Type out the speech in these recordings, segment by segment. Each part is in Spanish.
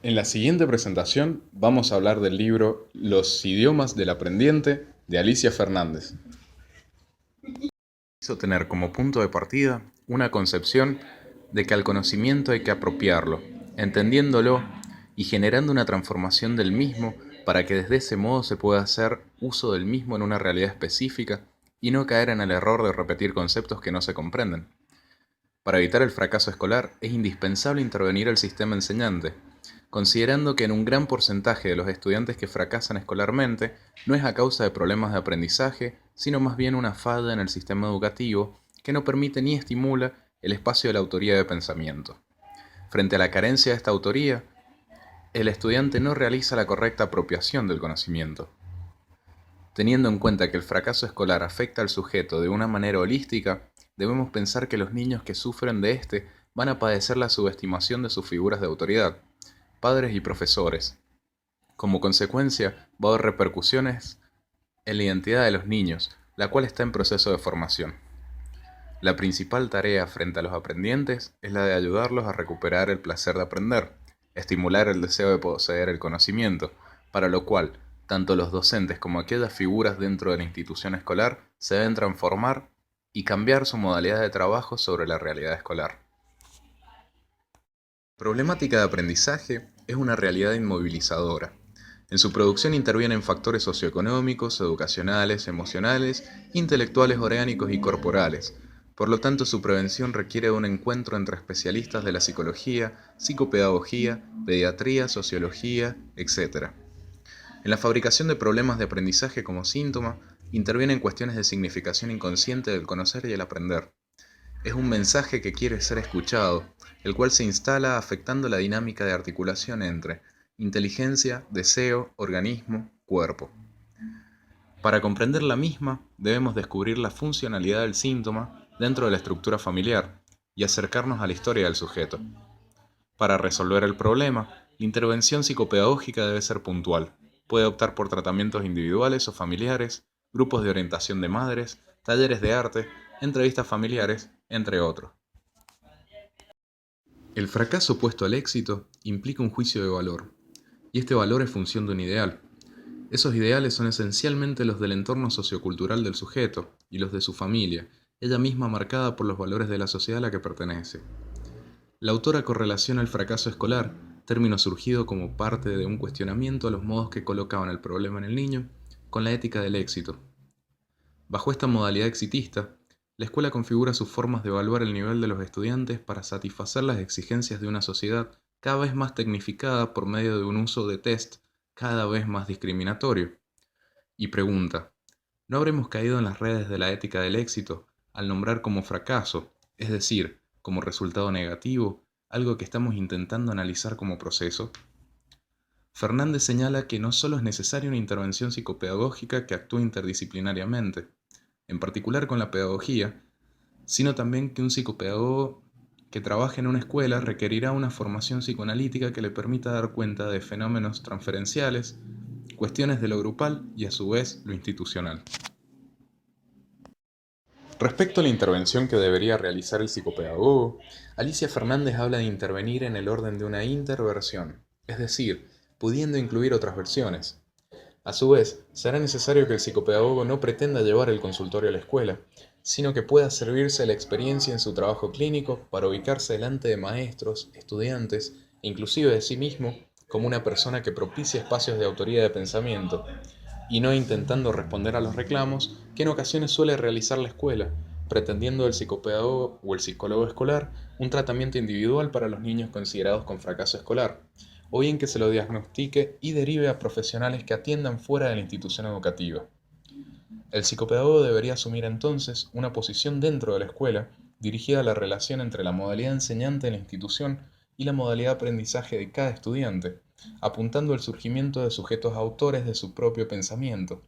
En la siguiente presentación vamos a hablar del libro Los idiomas del aprendiente de Alicia Fernández. Quiso tener como punto de partida una concepción de que al conocimiento hay que apropiarlo, entendiéndolo y generando una transformación del mismo para que desde ese modo se pueda hacer uso del mismo en una realidad específica y no caer en el error de repetir conceptos que no se comprenden. Para evitar el fracaso escolar es indispensable intervenir el sistema enseñante, considerando que en un gran porcentaje de los estudiantes que fracasan escolarmente no es a causa de problemas de aprendizaje, sino más bien una falla en el sistema educativo que no permite ni estimula el espacio de la autoría de pensamiento. Frente a la carencia de esta autoría, el estudiante no realiza la correcta apropiación del conocimiento. Teniendo en cuenta que el fracaso escolar afecta al sujeto de una manera holística, debemos pensar que los niños que sufren de este van a padecer la subestimación de sus figuras de autoridad, padres y profesores. Como consecuencia, va a haber repercusiones en la identidad de los niños, la cual está en proceso de formación. La principal tarea frente a los aprendientes es la de ayudarlos a recuperar el placer de aprender, estimular el deseo de poseer el conocimiento, para lo cual tanto los docentes como aquellas figuras dentro de la institución escolar se deben transformar y cambiar su modalidad de trabajo sobre la realidad escolar. La problemática de aprendizaje es una realidad inmovilizadora. En su producción intervienen factores socioeconómicos, educacionales, emocionales, intelectuales, orgánicos y corporales. Por lo tanto, su prevención requiere de un encuentro entre especialistas de la psicología, psicopedagogía, pediatría, sociología, etc. En la fabricación de problemas de aprendizaje como síntoma, intervienen cuestiones de significación inconsciente del conocer y el aprender. Es un mensaje que quiere ser escuchado, el cual se instala afectando la dinámica de articulación entre inteligencia, deseo, organismo, cuerpo. Para comprender la misma, debemos descubrir la funcionalidad del síntoma dentro de la estructura familiar y acercarnos a la historia del sujeto. Para resolver el problema, la intervención psicopedagógica debe ser puntual. Puede optar por tratamientos individuales o familiares, grupos de orientación de madres, talleres de arte, entrevistas familiares, entre otros. El fracaso opuesto al éxito implica un juicio de valor, y este valor es función de un ideal. Esos ideales son esencialmente los del entorno sociocultural del sujeto y los de su familia, ella misma marcada por los valores de la sociedad a la que pertenece. La autora correlaciona el fracaso escolar, término surgido como parte de un cuestionamiento a los modos que colocaban el problema en el niño, con la ética del éxito. Bajo esta modalidad exitista, la escuela configura sus formas de evaluar el nivel de los estudiantes para satisfacer las exigencias de una sociedad cada vez más tecnificada por medio de un uso de test cada vez más discriminatorio. Y pregunta, ¿no habremos caído en las redes de la ética del éxito al nombrar como fracaso, es decir, como resultado negativo, algo que estamos intentando analizar como proceso? Fernández señala que no solo es necesaria una intervención psicopedagógica que actúe interdisciplinariamente, en particular con la pedagogía, sino también que un psicopedagogo que trabaje en una escuela requerirá una formación psicoanalítica que le permita dar cuenta de fenómenos transferenciales, cuestiones de lo grupal y a su vez lo institucional. Respecto a la intervención que debería realizar el psicopedagogo, Alicia Fernández habla de intervenir en el orden de una interversión, es decir, pudiendo incluir otras versiones. A su vez, será necesario que el psicopedagogo no pretenda llevar el consultorio a la escuela, sino que pueda servirse de la experiencia en su trabajo clínico para ubicarse delante de maestros, estudiantes e inclusive de sí mismo como una persona que propicia espacios de autoría de pensamiento, y no intentando responder a los reclamos que en ocasiones suele realizar la escuela, pretendiendo el psicopedagogo o el psicólogo escolar un tratamiento individual para los niños considerados con fracaso escolar, o bien que se lo diagnostique y derive a profesionales que atiendan fuera de la institución educativa. El psicopedagogo debería asumir entonces una posición dentro de la escuela dirigida a la relación entre la modalidad enseñante de la institución y la modalidad de aprendizaje de cada estudiante, apuntando al surgimiento de sujetos autores de su propio pensamiento,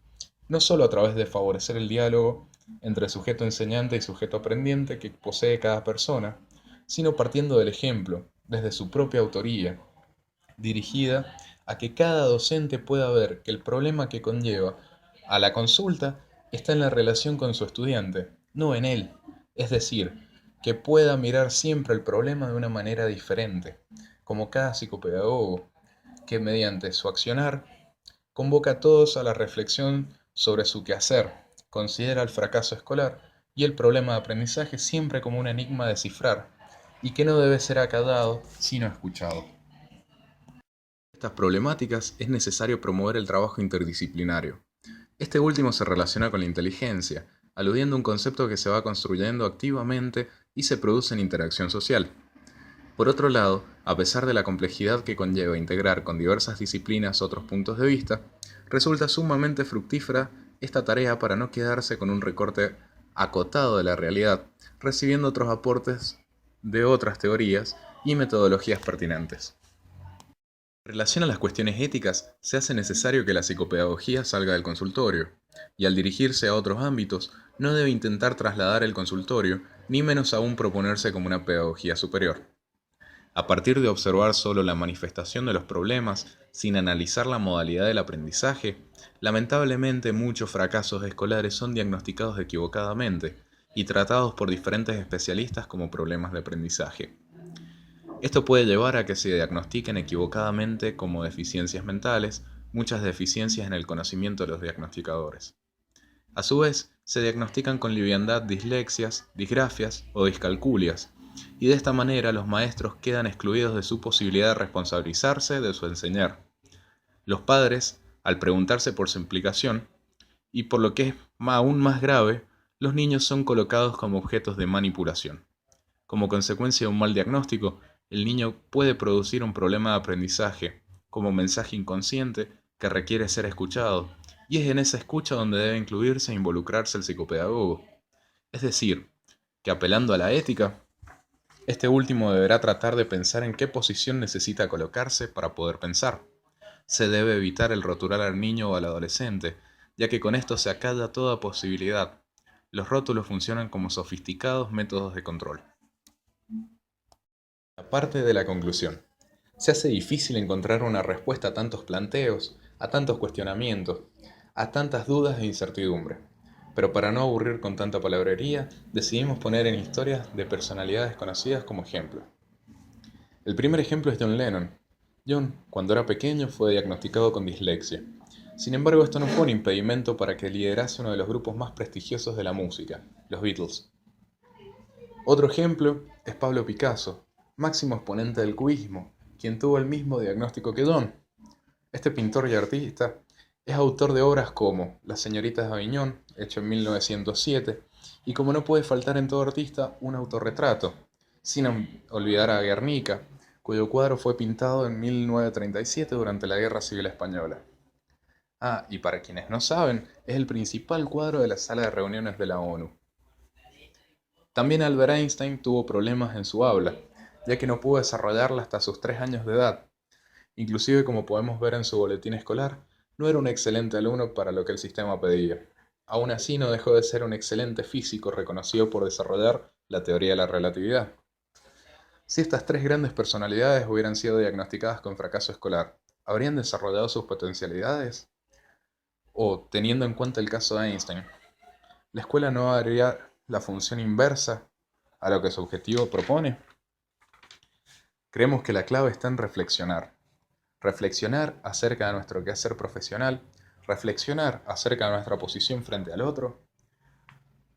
no solo a través de favorecer el diálogo entre sujeto enseñante y sujeto aprendiente que posee cada persona, sino partiendo del ejemplo, desde su propia autoría, dirigida a que cada docente pueda ver que el problema que conlleva a la consulta está en la relación con su estudiante, no en él. Es decir, que pueda mirar siempre el problema de una manera diferente, como cada psicopedagogo, que mediante su accionar convoca a todos a la reflexión sobre su quehacer, considera el fracaso escolar y el problema de aprendizaje siempre como un enigma a descifrar y que no debe ser acatado sino escuchado. Estas problemáticas es necesario promover el trabajo interdisciplinario. Este último se relaciona con la inteligencia, aludiendo a un concepto que se va construyendo activamente y se produce en interacción social. Por otro lado, a pesar de la complejidad que conlleva integrar con diversas disciplinas otros puntos de vista, resulta sumamente fructífera esta tarea para no quedarse con un recorte acotado de la realidad, recibiendo otros aportes de otras teorías y metodologías pertinentes. En relación a las cuestiones éticas, se hace necesario que la psicopedagogía salga del consultorio, y al dirigirse a otros ámbitos, no debe intentar trasladar el consultorio, ni menos aún proponerse como una pedagogía superior. A partir de observar solo la manifestación de los problemas, sin analizar la modalidad del aprendizaje, lamentablemente muchos fracasos escolares son diagnosticados equivocadamente y tratados por diferentes especialistas como problemas de aprendizaje. Esto puede llevar a que se diagnostiquen equivocadamente como deficiencias mentales, muchas deficiencias en el conocimiento de los diagnosticadores. A su vez, se diagnostican con liviandad dislexias, disgrafias o discalculias, y de esta manera los maestros quedan excluidos de su posibilidad de responsabilizarse de su enseñar. Los padres, al preguntarse por su implicación, y por lo que es aún más grave, los niños son colocados como objetos de manipulación. Como consecuencia de un mal diagnóstico, el niño puede producir un problema de aprendizaje, como mensaje inconsciente que requiere ser escuchado, y es en esa escucha donde debe incluirse e involucrarse el psicopedagogo. Es decir, que apelando a la ética, este último deberá tratar de pensar en qué posición necesita colocarse para poder pensar. Se debe evitar el rotular al niño o al adolescente, ya que con esto se acalla toda posibilidad. Los rótulos funcionan como sofisticados métodos de control. Aparte de la conclusión, se hace difícil encontrar una respuesta a tantos planteos, a tantos cuestionamientos, a tantas dudas e incertidumbre. Pero para no aburrir con tanta palabrería, decidimos poner en historias de personalidades conocidas como ejemplo. El primer ejemplo es John Lennon. John, cuando era pequeño, fue diagnosticado con dislexia. Sin embargo, esto no fue un impedimento para que liderase uno de los grupos más prestigiosos de la música, los Beatles. Otro ejemplo es Pablo Picasso, máximo exponente del cubismo, quien tuvo el mismo diagnóstico que John. Este pintor y artista es autor de obras como Las señoritas de Aviñón, hecho en 1907, y como no puede faltar en todo artista, un autorretrato, sin olvidar a Guernica, cuyo cuadro fue pintado en 1937 durante la Guerra Civil Española. Ah, y para quienes no saben, es el principal cuadro de la sala de reuniones de la ONU. También Albert Einstein tuvo problemas en su habla, ya que no pudo desarrollarla hasta sus 3 años de edad. Inclusive, como podemos ver en su boletín escolar, no era un excelente alumno para lo que el sistema pedía. Aún así, no dejó de ser un excelente físico reconocido por desarrollar la teoría de la relatividad. Si estas 3 grandes personalidades hubieran sido diagnosticadas con fracaso escolar, ¿habrían desarrollado sus potencialidades? O, teniendo en cuenta el caso de Einstein, ¿la escuela no haría la función inversa a lo que su objetivo propone? Creemos que la clave está en reflexionar. Reflexionar acerca de nuestro quehacer profesional, reflexionar acerca de nuestra posición frente al otro.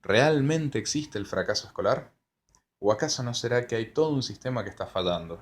¿Realmente existe el fracaso escolar? ¿O acaso no será que hay todo un sistema que está fallando?